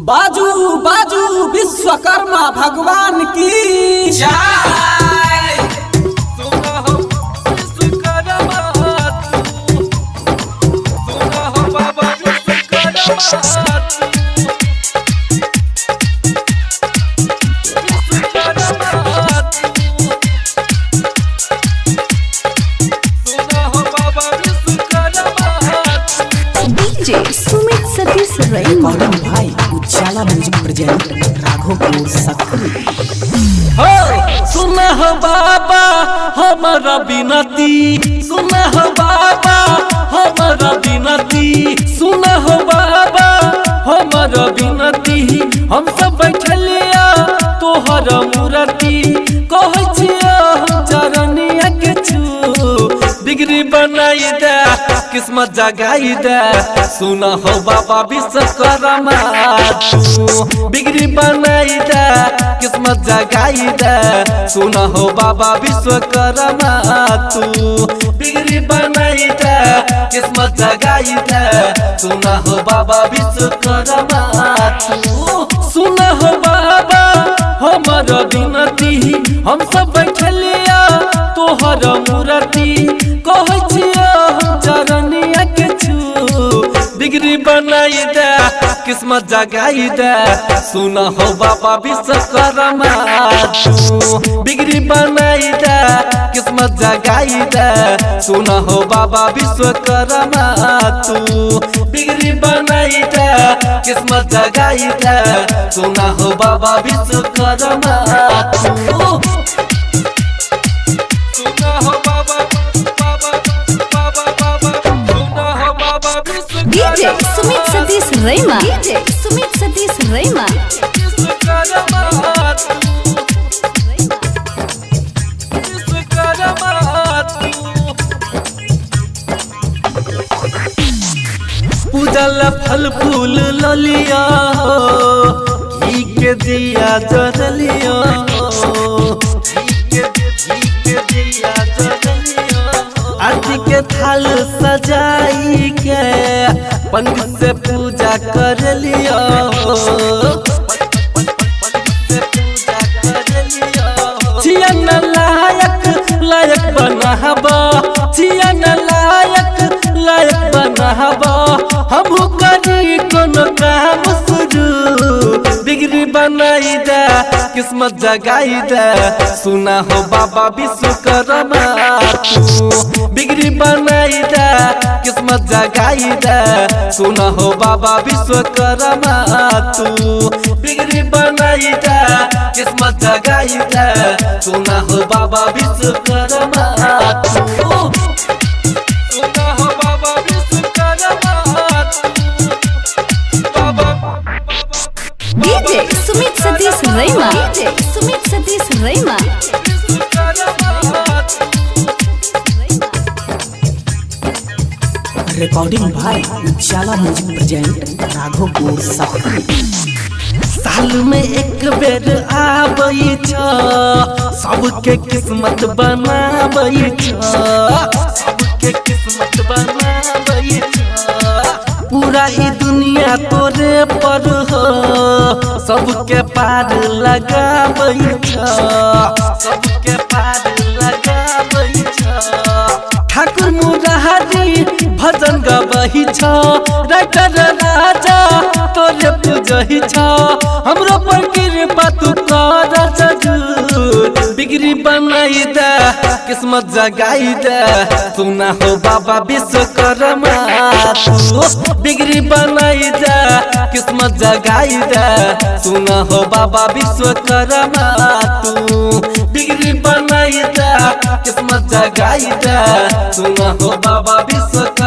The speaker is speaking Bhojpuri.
बाजू बाजू विश्वकर्मा भगवान की जय। सुना हो विश्वकर्मा तू, सुना हो बाबा विश्वकर्मा तू, विश्वकर्मा तू, सुना हो बाबा विश्वकर्मा तू। डीजे सुमित सतीश रैमा कौन भाई उजाला म्यूजिक प्रेजेंट राघोपुर सक्री। सुना हो बाबा हमारा बिनती, सुना हो बाबा हमारा बिनती, सुना हो बाबा हमारा बिनती। हम सब बैठलिया तोहर मूर्ति कहै छिया हम चरनिया के छू, डिग्री बनाई दे किस्मत जगाई दे। सुना हो बाबा विश्वकर्मा तू, डिग्री बनाई दे किस्मत जगाई दे। सुना हो बाबा विश्वकर्मा तू, डिग्री बनाई दे किस्मत जगाई दे। सुना हो बाबा विश्वकर्मा तू, सुना हो बाबा हमारा विनती। हम सब बैठलिया तोहर मूर्ति कहै छिया हम चरनिया के छू, डिग्री बनाई दे किस्मत जगाई दे। सुना हो बाबा विश्वकर्मा तू, डिग्री बनाई दे किस्मत जगाई दे। सुना हो बाबा विश्वकर्मा तू, डिग्री बनाई दे किस्मत जगाई दे। सुना हो बाबा विश्वकर्मा तू, सुना हो बाबा बाबा बाबा बाबा, सुना हो बाबा डीजे सुमित सतीश रैमा, डीजे सुमित सतीश रैमा। विश्वकर्मा तू, विश्वकर्मा तू, पूजल फल फूल ललिया घी के दिया जरलिया, घी के दिया जरलिया। आरती के थाल सजाई के पंडित से पूजा कर लिया, छियन लायक लायक बनाबा, छियन लायक लायक बनाबा। हम करी कोनो काम शुरू, डिग्री बनाई दे किस्मत जगाई दे। सुना हो बाबा विश्वकर्मा तू, डिग्री बनाई दे किस्मत जगाई दे। सुना हो बाबा विश्वकर्मा तू, डिग्री बनाई दे किस्मत जगाई दे। सुना हो बाबा विश्वकर्मा तू, सुना हो बाबा विश्वकर्मा तू, बाबा DJ Sumit Satish रैमा, DJ Sumit Satish रैमा। Recording भाई उजाला म्यूजिक प्रेजेंट राघोपुर सक्री। साल में एक बेर आबै छ, सबके किस्मत बनाबै छ, सबके किस्मत बनाबै छ। पूरा ही दुनिया तोरे पर हो, सबके पार लगाबै छ, सबके पार लगाबै छ। ठाकुर मुरारी भजन गबही छ, राइटर राजा तोरे पूजही छ। हमरो पर कृपा तू कर जरूर, डिग्री बनाई दे किस्मत जगाई दे। सुना हो बाबा विश्वकर्मा तू, डिग्री बनाई दे किस्मत जगाई दे। सुना हो बाबा विश्वकर्मा तू, डिग्री बनाई दे किस्मत जगाई दे। सुना हो बाबा विश्वकर्मा